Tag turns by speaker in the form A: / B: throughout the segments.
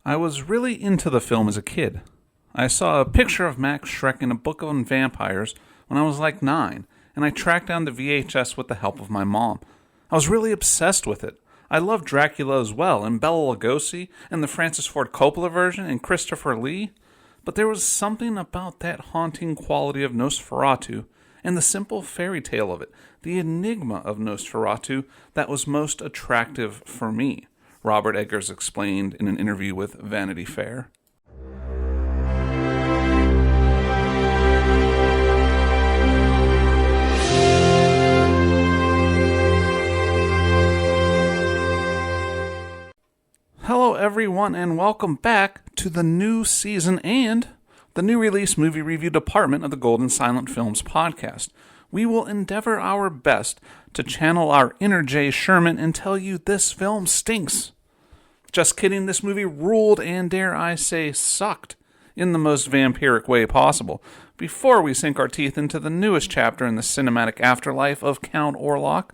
A: I was really into the film as a kid. I saw a picture of Max Schreck in a book on vampires when I was like 9, and I tracked down the VHS with the help of my mom. I was really obsessed with it. I loved Dracula as well, and Bela Lugosi, and the Francis Ford Coppola version, and Christopher Lee. But there was something about that haunting quality of Nosferatu, and the simple fairy tale of it, the enigma of Nosferatu, that was most attractive for me, Robert Eggers explained in an interview with Vanity Fair. Hello everyone, and welcome back to the new season and the new release movie review department of the Golden Silent Films podcast. We will endeavor our best to channel our inner Jay Sherman and tell you this film stinks. Just kidding, this movie ruled and, dare I say, sucked in the most vampiric way possible. Before we sink our teeth into the newest chapter in the cinematic afterlife of Count Orlok,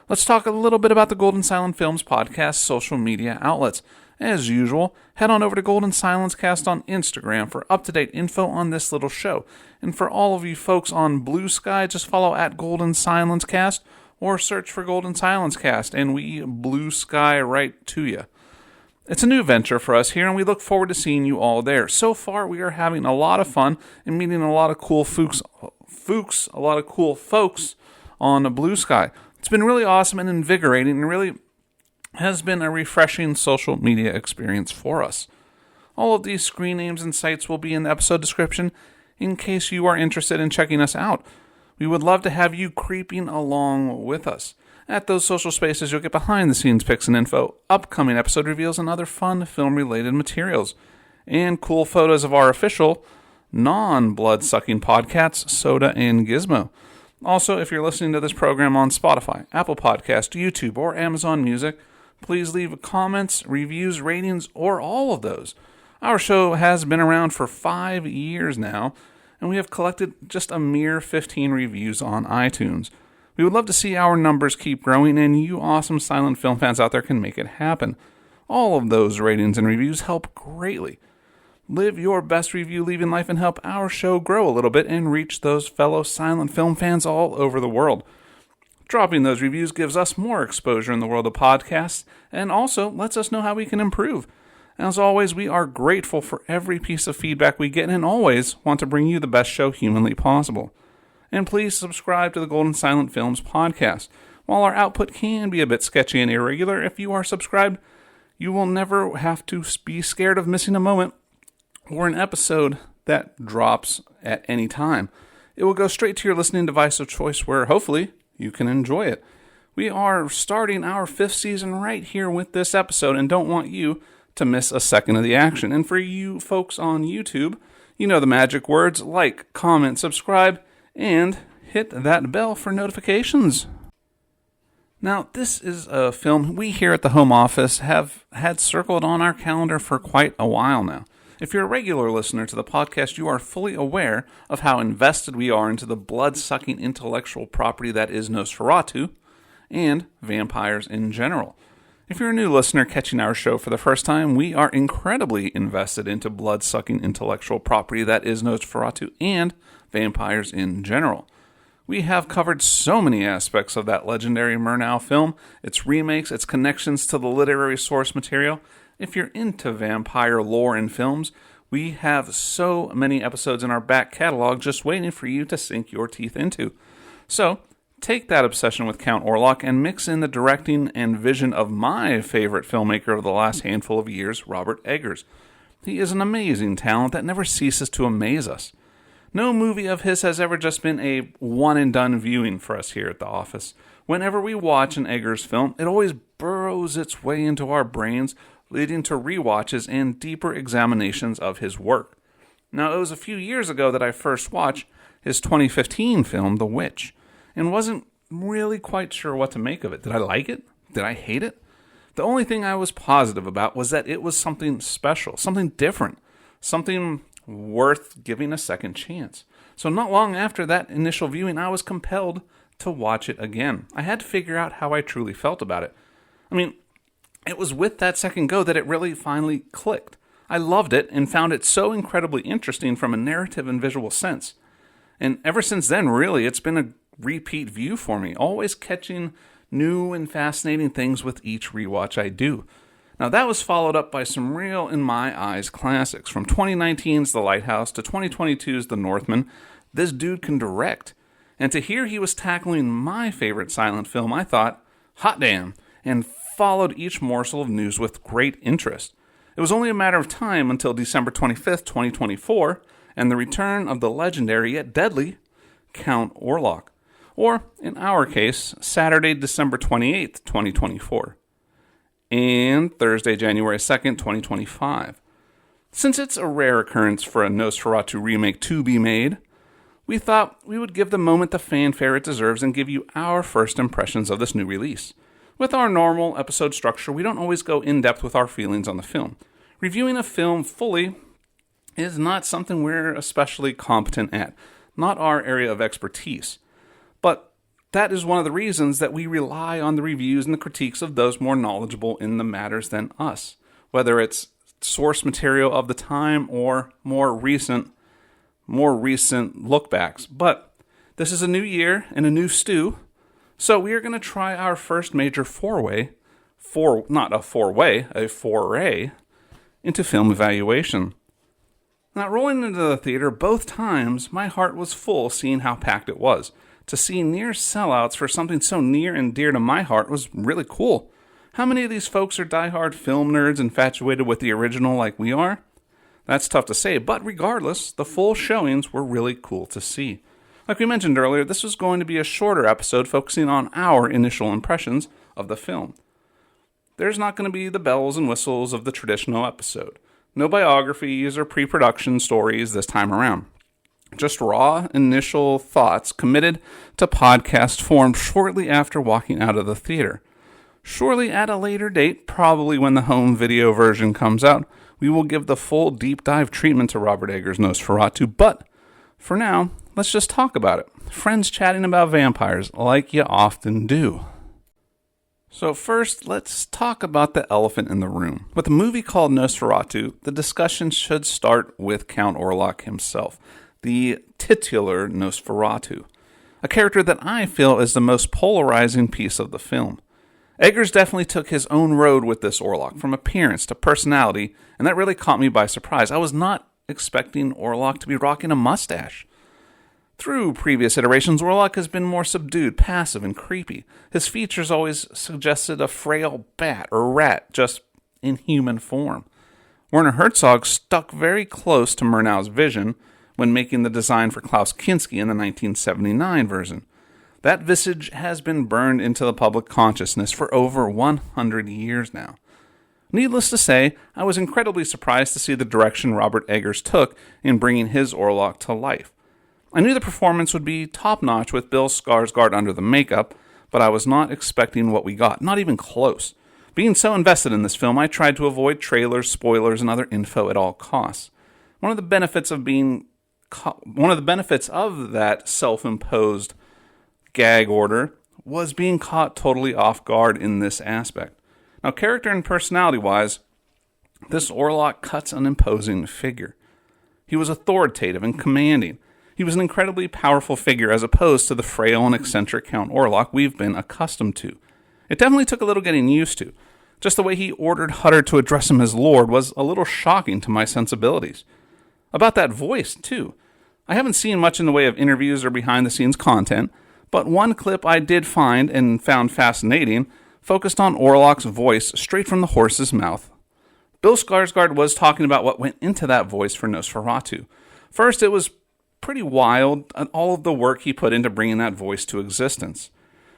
A: let's talk a little bit about the Golden Silent Films podcast social media outlets. As usual, head on over to Golden Silence Cast on Instagram for up-to-date info on this little show. And for all of you folks on Blue Sky, just follow at Golden Silence Cast or search for Golden Silence Cast, and we blue sky right to you. It's a new venture for us here, and we look forward to seeing you all there. So far, we are having a lot of fun and meeting a lot of cool folks on Blue Sky. It's been really awesome and invigorating, and really has been a refreshing social media experience for us. All of these screen names and sites will be in the episode description in case you are interested in checking us out. We would love to have you creeping along with us. At those social spaces, you'll get behind-the-scenes pics and info, upcoming episode reveals, and other fun film-related materials, and cool photos of our official, non-blood-sucking podcasts, Soda and Gizmo. Also, if you're listening to this program on Spotify, Apple Podcast, YouTube, or Amazon Music, please leave comments, reviews, ratings, or all of those. Our show has been around for 5 years now, and we have collected just a mere 15 reviews on iTunes. We would love to see our numbers keep growing, and you awesome silent film fans out there can make it happen. All of those ratings and reviews help greatly. Live your best review leaving life and help our show grow a little bit and reach those fellow silent film fans all over the world. Dropping those reviews gives us more exposure in the world of podcasts and also lets us know how we can improve. As always, we are grateful for every piece of feedback we get and always want to bring you the best show humanly possible. And please subscribe to the Golden Silent Films podcast. While our output can be a bit sketchy and irregular, if you are subscribed, you will never have to be scared of missing a moment or an episode that drops at any time. It will go straight to your listening device of choice where, hopefully, you can enjoy it. We are starting our 5th season right here with this episode and don't want you to miss a second of the action. And for you folks on YouTube, you know the magic words: like, comment, subscribe, and hit that bell for notifications. Now, this is a film we here at the home office have had circled on our calendar for quite a while now. If you're a regular listener to the podcast, you are fully aware of how invested we are into the blood-sucking intellectual property that is Nosferatu and vampires in general. If you're a new listener catching our show for the first time, we are incredibly invested into blood-sucking intellectual property that is Nosferatu and vampires in general. We have covered so many aspects of that legendary Murnau film, its remakes, its connections to the literary source material. If you're into vampire lore and films, we have so many episodes in our back catalog just waiting for you to sink your teeth into. So, take that obsession with Count Orlok and mix in the directing and vision of my favorite filmmaker of the last handful of years, Robert Eggers. He is an amazing talent that never ceases to amaze us. No movie of his has ever just been a one-and-done viewing for us here at the office. Whenever we watch an Eggers film, it always burrows its way into our brains, leading to rewatches and deeper examinations of his work. Now, it was a few years ago that I first watched his 2015 film, The Witch, and wasn't really quite sure what to make of it. Did I like it? Did I hate it? The only thing I was positive about was that it was something special, something different, something worth giving a second chance. So not long after that initial viewing, I was compelled to watch it again. I had to figure out how I truly felt about it. I mean, it was with that second go that it really finally clicked. I loved it and found it so incredibly interesting from a narrative and visual sense. And ever since then, really, it's been a repeat view for me, always catching new and fascinating things with each rewatch I do. Now, that was followed up by some real, in my eyes, classics. From 2019's The Lighthouse to 2022's The Northman, this dude can direct. And to hear he was tackling my favorite silent film, I thought, hot damn, and followed each morsel of news with great interest. It was only a matter of time until December 25th, 2024, and the return of the legendary yet deadly Count Orlok. Or, in our case, Saturday, December 28th, 2024. And Thursday, January 2nd, 2025. Since it's a rare occurrence for a Nosferatu remake to be made, we thought we would give the moment the fanfare it deserves and give you our first impressions of this new release. With our normal episode structure, we don't always go in-depth with our feelings on the film. Reviewing a film fully is not something we're especially competent at, not our area of expertise. But that is one of the reasons that we rely on the reviews and the critiques of those more knowledgeable in the matters than us, whether it's source material of the time or more recent lookbacks. But this is a new year and a new stew, so we are going to try our first major foray into film evaluation. Now, rolling into the theater both times, my heart was full seeing how packed it was. To see near sellouts for something so near and dear to my heart was really cool. How many of these folks are diehard film nerds infatuated with the original like we are? That's tough to say, but regardless, the full showings were really cool to see. Like we mentioned earlier, this was going to be a shorter episode focusing on our initial impressions of the film. There's not going to be the bells and whistles of the traditional episode. No biographies or pre-production stories this time around. Just raw initial thoughts committed to podcast form shortly after walking out of the theater. Surely at a later date, probably when the home video version comes out, we will give the full deep dive treatment to Robert Eggers' Nosferatu, but for now, let's just talk about it. Friends chatting about vampires, like you often do. So first, let's talk about the elephant in the room. With a movie called Nosferatu, the discussion should start with Count Orlok himself, the titular Nosferatu, a character that I feel is the most polarizing piece of the film. Eggers definitely took his own road with this Orlok, from appearance to personality, and that really caught me by surprise. I was not expecting Orlok to be rocking a mustache. Through previous iterations, Orlok has been more subdued, passive, and creepy. His features always suggested a frail bat or rat, just in human form. Werner Herzog stuck very close to Murnau's vision when making the design for Klaus Kinski in the 1979 version. That visage has been burned into the public consciousness for over 100 years now. Needless to say, I was incredibly surprised to see the direction Robert Eggers took in bringing his Orlok to life. I knew the performance would be top-notch with Bill Skarsgård under the makeup, but I was not expecting what we got, not even close. Being so invested in this film, I tried to avoid trailers, spoilers, and other info at all costs. One of the benefits of that self-imposed gag order was being caught totally off guard in this aspect. Now, character and personality-wise, this Orlok cuts an imposing figure. He was authoritative and commanding. He was an incredibly powerful figure as opposed to the frail and eccentric Count Orlok we've been accustomed to. It definitely took a little getting used to. Just the way he ordered Hutter to address him as Lord was a little shocking to my sensibilities. About that voice, too. I haven't seen much in the way of interviews or behind-the-scenes content, but one clip I did find and found fascinating focused on Orlok's voice straight from the horse's mouth. Bill Skarsgård was talking about what went into that voice for Nosferatu. First, it was pretty wild, all of the work he put into bringing that voice to existence.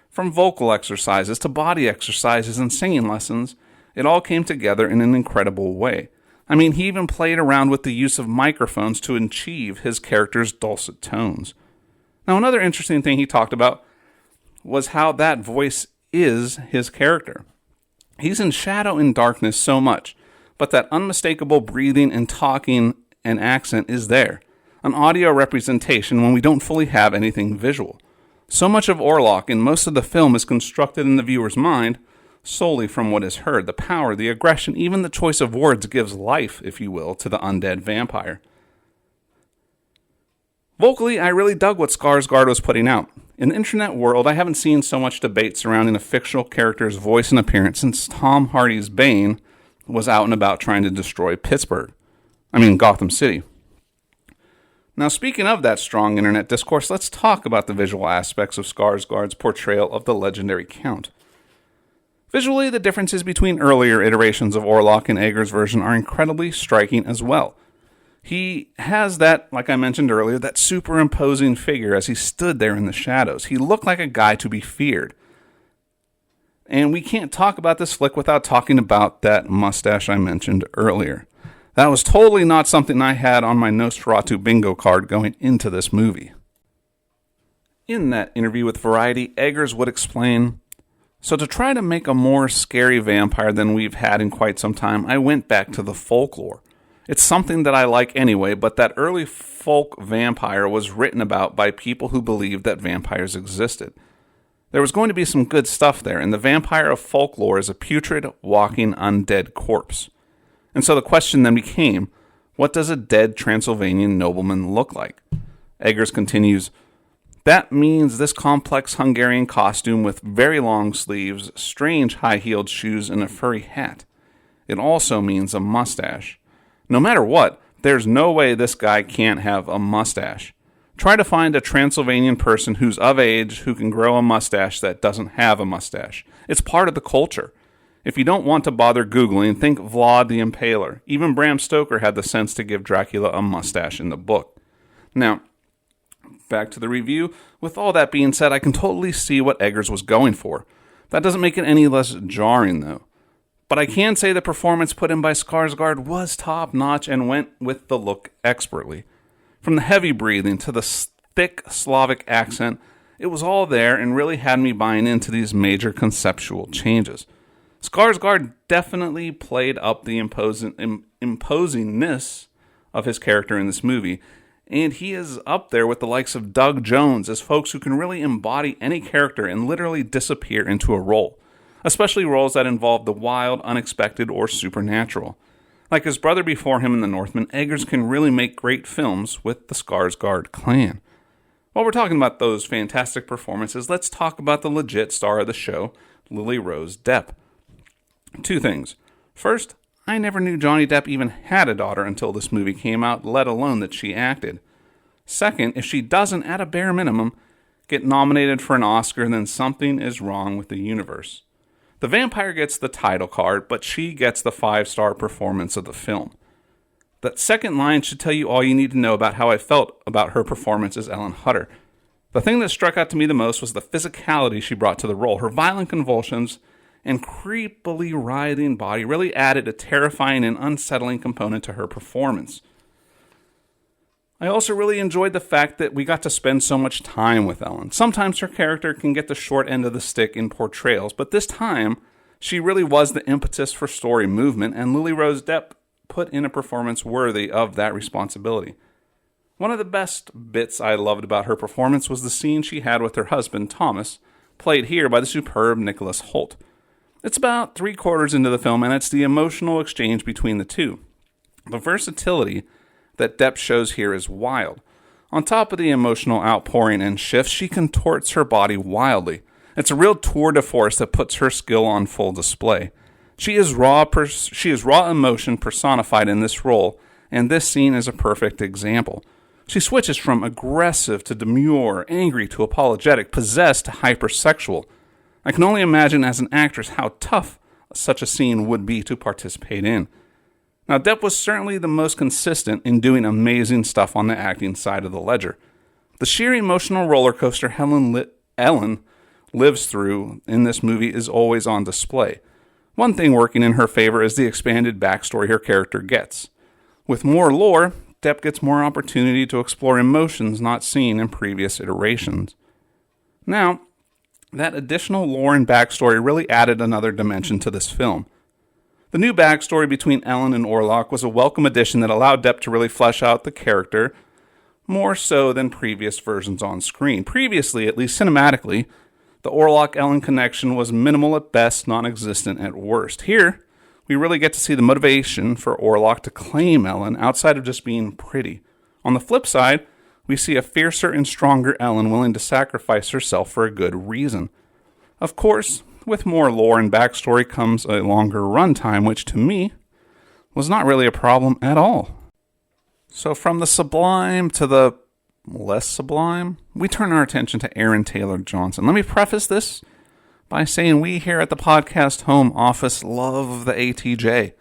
A: From vocal exercises to body exercises and singing lessons, it all came together in an incredible way. I mean, he even played around with the use of microphones to achieve his character's dulcet tones. Now, another interesting thing he talked about was how that voice is his character. He's in shadow and darkness so much, but that unmistakable breathing and talking and accent is there. An audio representation when we don't fully have anything visual. So much of Orlok in most of the film is constructed in the viewer's mind, solely from what is heard. The power, the aggression, even the choice of words gives life, if you will, to the undead vampire. Vocally, I really dug what Skarsgård was putting out. In the internet world, I haven't seen so much debate surrounding a fictional character's voice and appearance since Tom Hardy's Bane was out and about trying to destroy Gotham City. Now, speaking of that strong internet discourse, let's talk about the visual aspects of Skarsgård's portrayal of the legendary Count. Visually, the differences between earlier iterations of Orlok and Eggers' version are incredibly striking as well. He has that, like I mentioned earlier, that superimposing figure as he stood there in the shadows. He looked like a guy to be feared. And we can't talk about this flick without talking about that mustache I mentioned earlier. That was totally not something I had on my Nosferatu bingo card going into this movie. In that interview with Variety, Eggers would explain, "So to try to make a more scary vampire than we've had in quite some time, I went back to the folklore. It's something that I like anyway, but that early folk vampire was written about by people who believed that vampires existed. There was going to be some good stuff there, and the vampire of folklore is a putrid, walking, undead corpse. And so the question then became, what does a dead Transylvanian nobleman look like?" Eggers continues, "That means this complex Hungarian costume with very long sleeves, strange high-heeled shoes, and a furry hat. It also means a mustache. No matter what, there's no way this guy can't have a mustache. Try to find a Transylvanian person who's of age who can grow a mustache that doesn't have a mustache. It's part of the culture. If you don't want to bother Googling, think Vlad the Impaler. Even Bram Stoker had the sense to give Dracula a mustache in the book." Now, back to the review. With all that being said, I can totally see what Eggers was going for. That doesn't make it any less jarring, though. But I can say the performance put in by Skarsgård was top-notch and went with the look expertly. From the heavy breathing to the thick Slavic accent, it was all there and really had me buying into these major conceptual changes. Skarsgård definitely played up the imposingness of his character in this movie, and he is up there with the likes of Doug Jones as folks who can really embody any character and literally disappear into a role, especially roles that involve the wild, unexpected, or supernatural. Like his brother before him in The Northman, Eggers can really make great films with the Skarsgård clan. While we're talking about those fantastic performances, let's talk about the legit star of the show, Lily-Rose Depp. Two things. First, I never knew Johnny Depp even had a daughter until this movie came out, let alone that she acted. Second, if she doesn't, at a bare minimum, get nominated for an Oscar, then something is wrong with the universe. The vampire gets the title card, but she gets the 5-star performance of the film. That second line should tell you all you need to know about how I felt about her performance as Ellen Hutter. The thing that struck out to me the most was the physicality she brought to the role. Her violent convulsions and creepily writhing body really added a terrifying and unsettling component to her performance. I also really enjoyed the fact that we got to spend so much time with Ellen. Sometimes her character can get the short end of the stick in portrayals, but this time, she really was the impetus for story movement, and Lily-Rose Depp put in a performance worthy of that responsibility. One of the best bits I loved about her performance was the scene she had with her husband, Thomas, played here by the superb Nicholas Hoult. It's about 3/4 into the film, and it's the emotional exchange between the two. The versatility that Depp shows here is wild. On top of the emotional outpouring and shifts, she contorts her body wildly. It's a real tour de force that puts her skill on full display. She is raw emotion personified in this role, and this scene is a perfect example. She switches from aggressive to demure, angry to apologetic, possessed to hypersexual. I can only imagine as an actress how tough such a scene would be to participate in. Now, Depp was certainly the most consistent in doing amazing stuff on the acting side of the ledger. The sheer emotional roller coaster Ellen lives through in this movie is always on display. One thing working in her favor is the expanded backstory her character gets. With more lore, Depp gets more opportunity to explore emotions not seen in previous iterations. Now, that additional lore and backstory really added another dimension to this film. The new backstory between Ellen and Orlok was a welcome addition that allowed Depp to really flesh out the character more so than previous versions on screen. Previously, at least cinematically, The Orlok-Ellen connection was minimal at best, non-existent at worst. Here, we really get to see the motivation for Orlok to claim Ellen outside of just being pretty. On the flip side, we see a fiercer and stronger Ellen willing to sacrifice herself for a good reason. Of course, with more lore and backstory comes a longer runtime, which to me was not really a problem at all. So from the sublime to the less sublime, we turn our attention to Aaron Taylor Johnson. Let me preface this by saying we here at the podcast home office love the ATJ.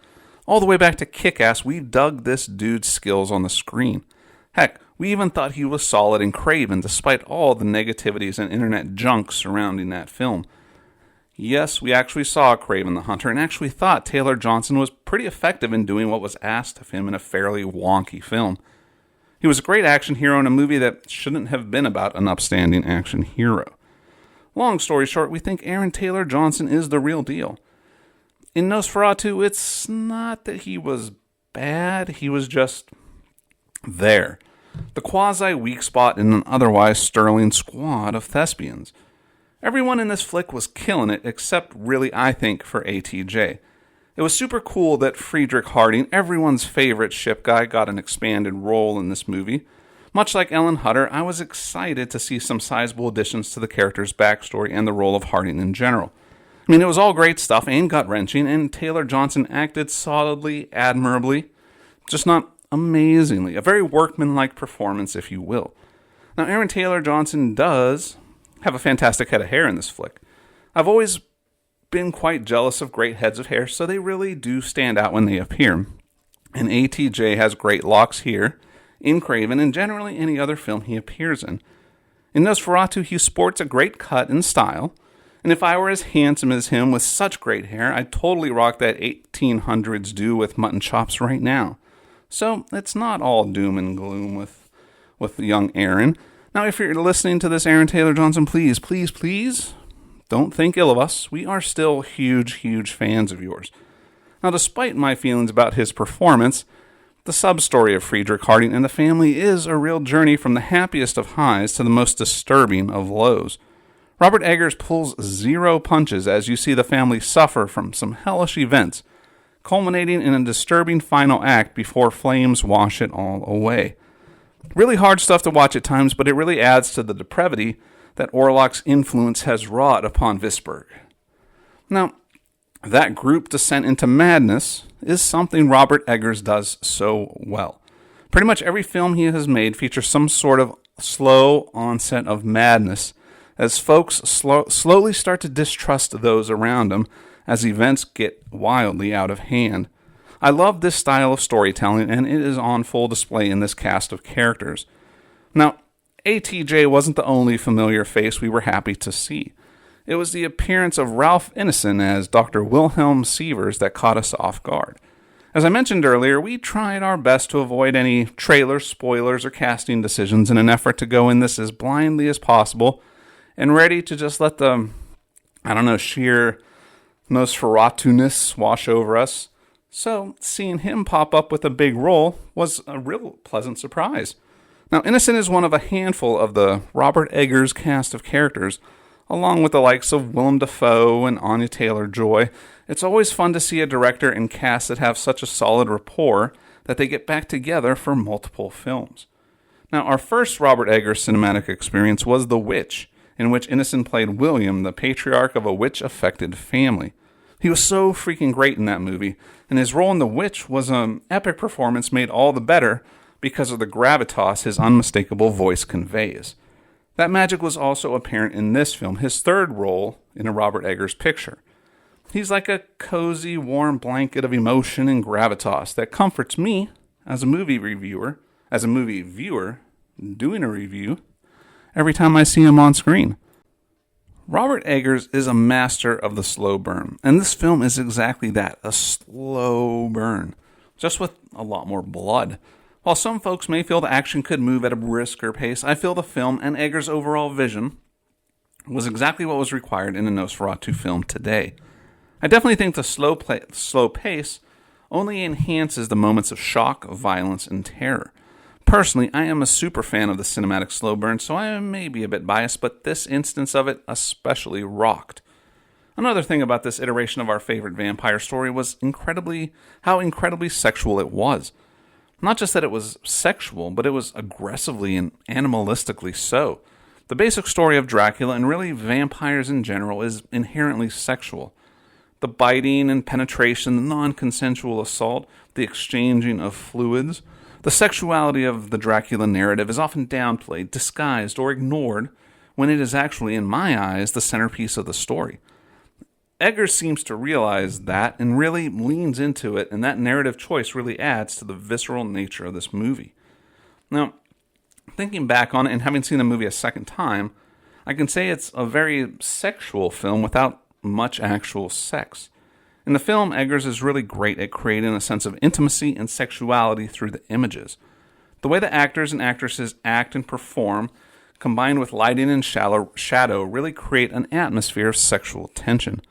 A: All the way back to Kick-Ass, we dug this dude's skills on the screen. Heck, we even thought he was solid in Craven, despite all the negativities and internet junk surrounding that film. Yes, we actually saw Craven the Hunter and actually thought Taylor Johnson was pretty effective in doing what was asked of him in a fairly wonky film. He was a great action hero in a movie that shouldn't have been about an upstanding action hero. Long story short, we think Aaron Taylor Johnson is the real deal. In Nosferatu, it's not that he was bad, he was just there. The quasi-weak spot in an otherwise sterling squad of thespians. Everyone in this flick was killing it, except really, I think, for ATJ. It was super cool that Friedrich Harding, everyone's favorite ship guy, got an expanded role in this movie. Much like Ellen Hutter, I was excited to see some sizable additions to the character's backstory and the role of Harding in general. I mean, it was all great stuff and gut-wrenching, and Taylor Johnson acted solidly, admirably, just not amazingly. A very workmanlike performance, if you will. Now, Aaron Taylor Johnson does have a fantastic head of hair in this flick. I've always been quite jealous of great heads of hair, so they really do stand out when they appear. And ATJ has great locks here, in Craven, and generally any other film he appears in. In Nosferatu, he sports a great cut and style, and if I were as handsome as him with such great hair, I'd totally rock that 1800s do with mutton chops right now. So it's not all doom and gloom with young Aaron. Now, if you're listening to this, Aaron Taylor Johnson, please, please, please, don't think ill of us. We are still huge, huge fans of yours. Now, despite my feelings about his performance, the sub-story of Friedrich Harding and the family is a real journey from the happiest of highs to the most disturbing of lows. Robert Eggers pulls zero punches as you see the family suffer from some hellish events, culminating in a disturbing final act before flames wash it all away. Really hard stuff to watch at times, but it really adds to the depravity that Orlok's influence has wrought upon Visberg. Now, that group descent into madness is something Robert Eggers does so well. Pretty much every film he has made features some sort of slow onset of madness as folks slowly start to distrust those around them as events get wildly out of hand. I love this style of storytelling, and it is on full display in this cast of characters. Now, ATJ wasn't the only familiar face we were happy to see. It was the appearance of Ralph Ineson as Dr. Wilhelm Sievers that caught us off guard. As I mentioned earlier, we tried our best to avoid any trailers, spoilers, or casting decisions in an effort to go in this as blindly as possible and ready to just let the, sheer Nosferatu-ness wash over us. So, seeing him pop up with a big role was a real pleasant surprise. Now, Ineson is one of a handful of the Robert Eggers cast of characters, along with the likes of Willem Dafoe and Anya Taylor-Joy. It's always fun to see a director and cast that have such a solid rapport that they get back together for multiple films. Now, our first Robert Eggers cinematic experience was The Witch, in which Ineson played William, the patriarch of a witch-affected family. He was so freaking great in that movie, and his role in The Witch was an epic performance made all the better because of the gravitas his unmistakable voice conveys. That magic was also apparent in this film, his third role in a Robert Eggers picture. He's like a cozy, warm blanket of emotion and gravitas that comforts me as a movie viewer doing a review every time I see him on screen. Robert Eggers is a master of the slow burn, and this film is exactly that, a slow burn, just with a lot more blood. While some folks may feel the action could move at a brisker pace, I feel the film and Eggers' overall vision was exactly what was required in a Nosferatu film today. I definitely think the slow pace only enhances the moments of shock, violence, and terror. Personally, I am a super fan of the cinematic slow burn, so I may be a bit biased, but this instance of it especially rocked. Another thing about this iteration of our favorite vampire story was how incredibly sexual it was. Not just that it was sexual, but it was aggressively and animalistically so. The basic story of Dracula, and really vampires in general, is inherently sexual. The biting and penetration, the non-consensual assault, the exchanging of fluids. The sexuality of the Dracula narrative is often downplayed, disguised, or ignored, when it is actually, in my eyes, the centerpiece of the story. Eggers seems to realize that and really leans into it, and that narrative choice really adds to the visceral nature of this movie. Now, thinking back on it and having seen the movie a second time, I can say it's a very sexual film without much actual sex. In the film, Eggers is really great at creating a sense of intimacy and sexuality through the images. The way the actors and actresses act and perform, combined with lighting and shadow, really create an atmosphere of sexual tension.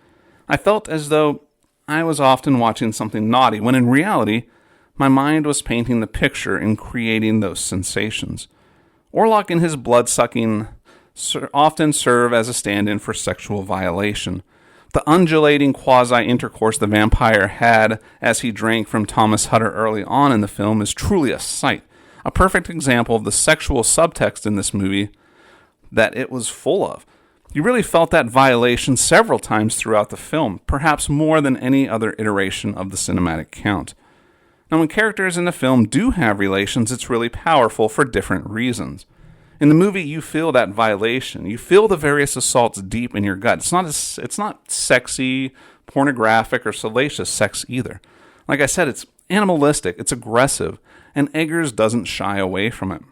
A: I felt as though I was often watching something naughty, when in reality, my mind was painting the picture and creating those sensations. Orlok and his blood-sucking often serve as a stand-in for sexual violation. The undulating quasi-intercourse the vampire had as he drank from Thomas Hutter early on in the film is truly a sight, a perfect example of the sexual subtext in this movie that it was full of. You really felt that violation several times throughout the film, perhaps more than any other iteration of the cinematic count. Now, when characters in the film do have relations, it's really powerful for different reasons. In the movie, you feel that violation. You feel the various assaults deep in your gut. It's not sexy, pornographic, or salacious sex either. Like I said, it's animalistic, it's aggressive, and Eggers doesn't shy away from it.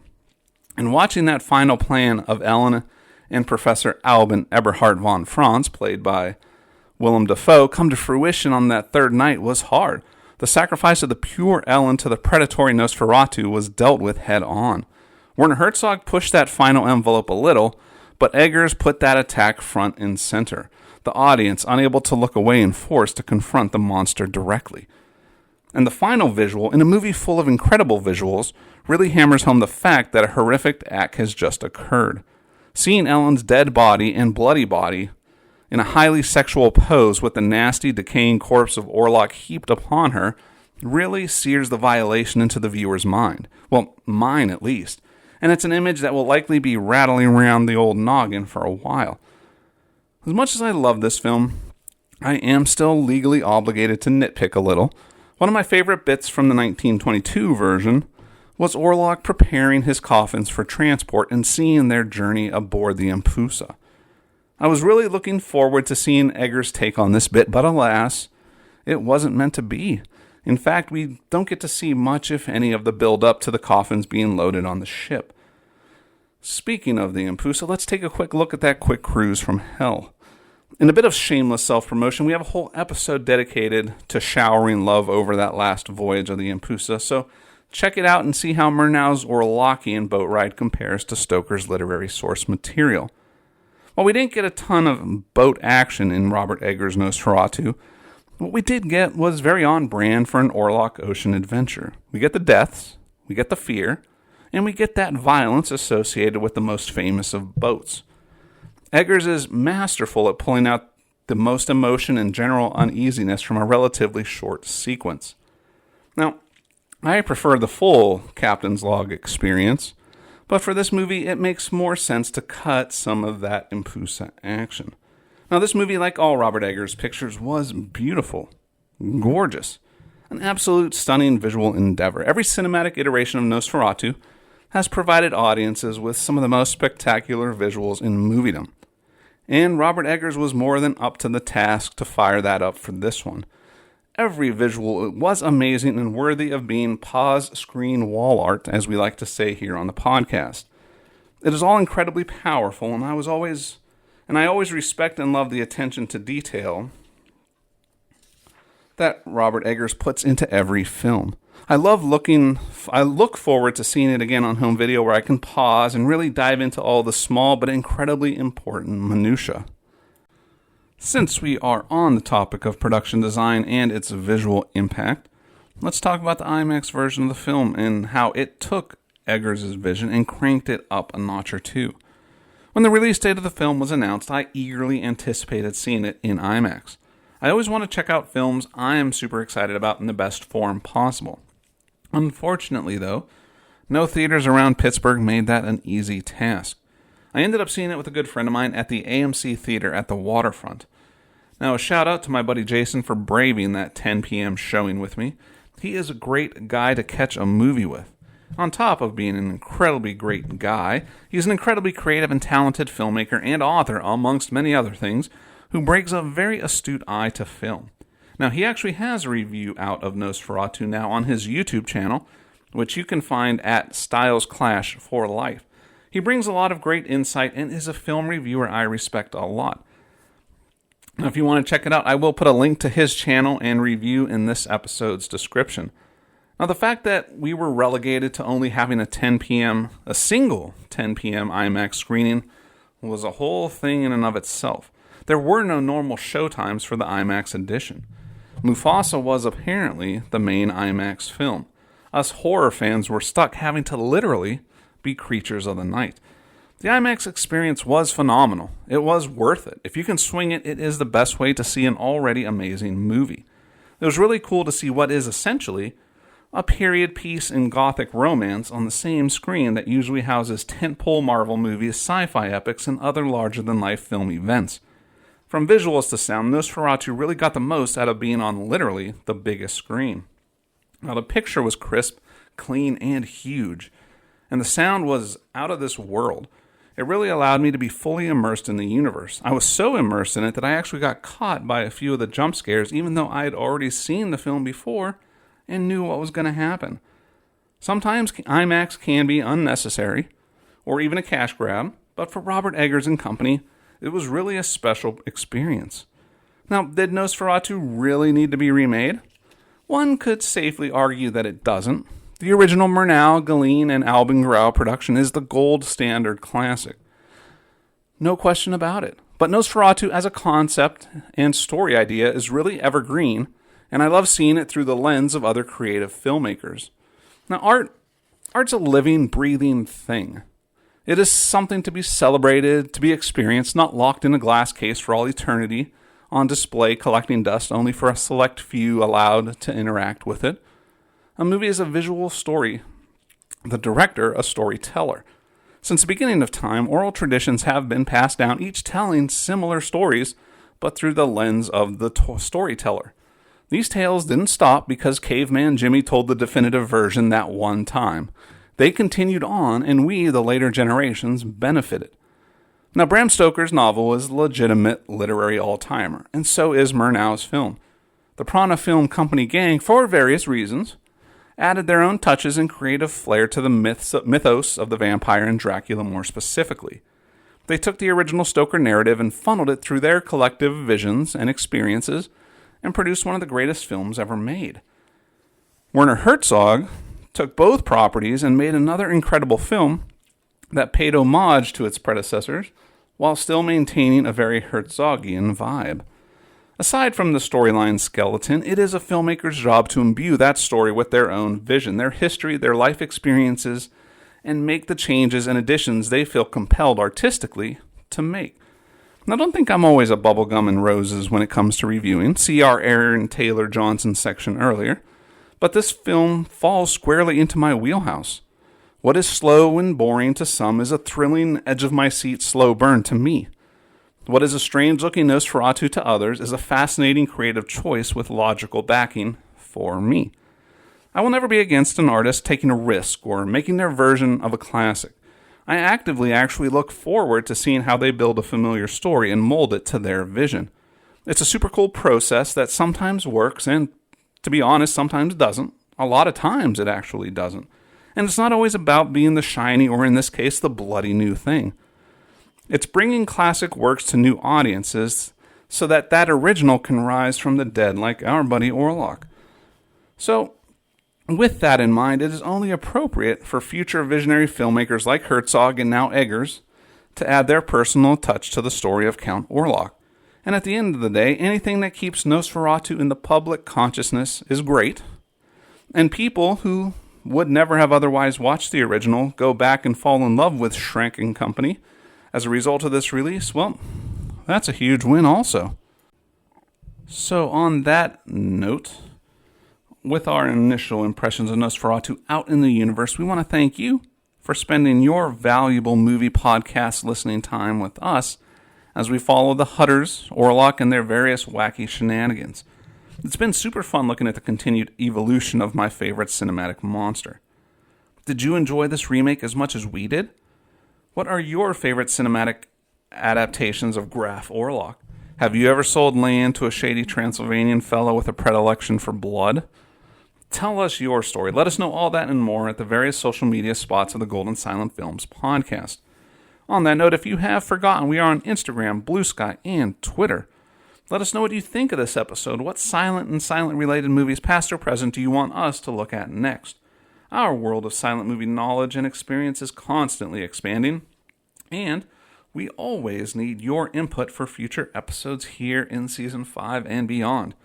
A: And watching that final plan of Ellen and Professor Albin Eberhard von Franz, played by Willem Dafoe, come to fruition on that third night was hard. The sacrifice of the pure Ellen to the predatory Nosferatu was dealt with head on. Werner Herzog pushed that final envelope a little, but Eggers put that attack front and center, the audience unable to look away and forced to confront the monster directly. And the final visual, in a movie full of incredible visuals, really hammers home the fact that a horrific act has just occurred. Seeing Ellen's dead body and bloody body in a highly sexual pose with the nasty, decaying corpse of Orlok heaped upon her really sears the violation into the viewer's mind. Well, mine at least. And it's an image that will likely be rattling around the old noggin for a while. As much as I love this film, I am still legally obligated to nitpick a little. One of my favorite bits from the 1922 version was Orlok preparing his coffins for transport and seeing their journey aboard the Empusa. I was really looking forward to seeing Eggers' take on this bit, but alas, it wasn't meant to be. In fact, we don't get to see much, if any, of the build-up to the coffins being loaded on the ship. Speaking of the Empusa, let's take a quick look at that quick cruise from hell. In a bit of shameless self-promotion, we have a whole episode dedicated to showering love over that last voyage of the Empusa, so check it out and see how Murnau's Orlokian boat ride compares to Stoker's literary source material. While we didn't get a ton of boat action in Robert Eggers' Nosferatu, what we did get was very on brand for an Orlok ocean adventure. We get the deaths, we get the fear, and we get that violence associated with the most famous of boats. Eggers is masterful at pulling out the most emotion and general uneasiness from a relatively short sequence. Now, I prefer the full Captain's Log experience, but for this movie, it makes more sense to cut some of that Empusa action. Now, this movie, like all Robert Eggers' pictures, was beautiful, gorgeous, an absolute stunning visual endeavor. Every cinematic iteration of Nosferatu has provided audiences with some of the most spectacular visuals in moviedom. And Robert Eggers was more than up to the task to fire that up for this one. Every visual was amazing and worthy of being pause screen wall art, as we like to say here on the podcast. It is all incredibly powerful, and I always respect and love the attention to detail that Robert Eggers puts into every film. I look forward to seeing it again on home video, where I can pause and really dive into all the small but incredibly important minutiae. Since we are on the topic of production design and its visual impact, let's talk about the IMAX version of the film and how it took Eggers' vision and cranked it up a notch or two. When the release date of the film was announced, I eagerly anticipated seeing it in IMAX. I always want to check out films I am super excited about in the best form possible. Unfortunately, though, no theaters around Pittsburgh made that an easy task. I ended up seeing it with a good friend of mine at the AMC Theater at the Waterfront. Now, a shout out to my buddy Jason for braving that 10 p.m. showing with me. He is a great guy to catch a movie with. On top of being an incredibly great guy, he's an incredibly creative and talented filmmaker and author, amongst many other things, who brings a very astute eye to film. Now, he actually has a review out of Nosferatu now on his YouTube channel, which you can find at Styles Clash for Life. He brings a lot of great insight and is a film reviewer I respect a lot. Now, if you want to check it out, I will put a link to his channel and review in this episode's description. Now, the fact that we were relegated to only having a single 10 p.m. IMAX screening was a whole thing in and of itself. There were no normal showtimes for the IMAX edition. Mufasa was apparently the main IMAX film. Us horror fans were stuck having to literally be creatures of the night. The IMAX experience was phenomenal. It was worth it. If you can swing it, it is the best way to see an already amazing movie. It was really cool to see what is essentially a period piece in gothic romance on the same screen that usually houses tentpole Marvel movies, sci-fi epics, and other larger-than-life film events. From visuals to sound, Nosferatu really got the most out of being on literally the biggest screen. Now, the picture was crisp, clean, and huge, and the sound was out of this world. It really allowed me to be fully immersed in the universe. I was so immersed in it that I actually got caught by a few of the jump scares, even though I had already seen the film before and knew what was going to happen. Sometimes IMAX can be unnecessary, or even a cash grab, but for Robert Eggers and company, it was really a special experience. Now, did Nosferatu really need to be remade? One could safely argue that it doesn't. The original Murnau, Galeen, and Albin Grau production is the gold standard classic. No question about it. But Nosferatu as a concept and story idea is really evergreen, and I love seeing it through the lens of other creative filmmakers. Now, art's a living, breathing thing. It is something to be celebrated, to be experienced, not locked in a glass case for all eternity, on display collecting dust only for a select few allowed to interact with it. A movie is a visual story, the director a storyteller. Since the beginning of time, oral traditions have been passed down, each telling similar stories, but through the lens of the storyteller. These tales didn't stop because Caveman Jimmy told the definitive version that one time. They continued on, and we, the later generations, benefited. Now, Bram Stoker's novel is a legitimate literary all-timer, and so is Murnau's film. The Prana Film Company gang, for various reasons, added their own touches and creative flair to the mythos of the vampire and Dracula more specifically. They took the original Stoker narrative and funneled it through their collective visions and experiences and produced one of the greatest films ever made. Werner Herzog took both properties and made another incredible film that paid homage to its predecessors while still maintaining a very Herzogian vibe. Aside from the storyline skeleton, it is a filmmaker's job to imbue that story with their own vision, their history, their life experiences, and make the changes and additions they feel compelled artistically to make. Now, don't think I'm always a bubblegum and roses when it comes to reviewing. See our Aaron Taylor Johnson section earlier. But this film falls squarely into my wheelhouse. What is slow and boring to some is a thrilling, edge-of-my-seat slow burn to me. What is a strange-looking Nosferatu to others is a fascinating creative choice with logical backing for me. I will never be against an artist taking a risk or making their version of a classic. I actively actually look forward to seeing how they build a familiar story and mold it to their vision. It's a super cool process that sometimes works and, to be honest, sometimes doesn't. A lot of times it actually doesn't. And it's not always about being the shiny or, in this case, the bloody new thing. It's bringing classic works to new audiences so that original can rise from the dead like our buddy Orlok. So, with that in mind, it is only appropriate for future visionary filmmakers like Herzog and now Eggers to add their personal touch to the story of Count Orlok. And at the end of the day, anything that keeps Nosferatu in the public consciousness is great. And people who would never have otherwise watched the original go back and fall in love with Shrek and Company as a result of this release, well, that's a huge win also. So on that note, with our initial impressions of Nosferatu out in the universe, we want to thank you for spending your valuable movie podcast listening time with us as we follow the Hutters, Orlok, and their various wacky shenanigans. It's been super fun looking at the continued evolution of my favorite cinematic monster. Did you enjoy this remake as much as we did? What are your favorite cinematic adaptations of Graf Orlok? Have you ever sold land to a shady Transylvanian fellow with a predilection for blood? Tell us your story. Let us know all that and more at the various social media spots of the Golden Silent Films podcast. On that note, if you have forgotten, we are on Instagram, Blue Sky, and Twitter. Let us know what you think of this episode. What silent and silent-related movies, past or present, do you want us to look at next? Our world of silent movie knowledge and experience is constantly expanding, and we always need your input for future episodes here in Season 5 and beyond.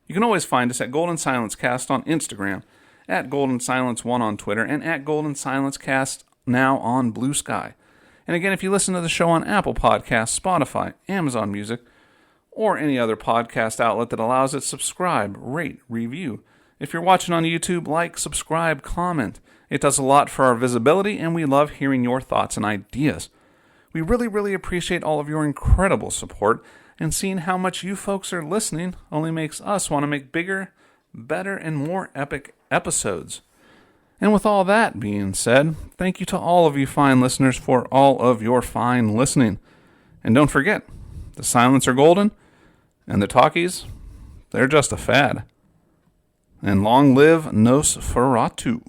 A: You can always find us at Golden Silence Cast on Instagram, at Golden Silence 1 on Twitter, and at Golden Silence Cast now on Blue Sky. And again, if you listen to the show on Apple Podcasts, Spotify, Amazon Music, or any other podcast outlet that allows it, subscribe, rate, review. If you're watching on YouTube, like, subscribe, comment. It does a lot for our visibility, and we love hearing your thoughts and ideas. We really, really appreciate all of your incredible support, and seeing how much you folks are listening only makes us want to make bigger, better, and more epic episodes. And with all that being said, thank you to all of you fine listeners for all of your fine listening. And don't forget, the silents are golden, and the talkies, they're just a fad. And long live Nosferatu.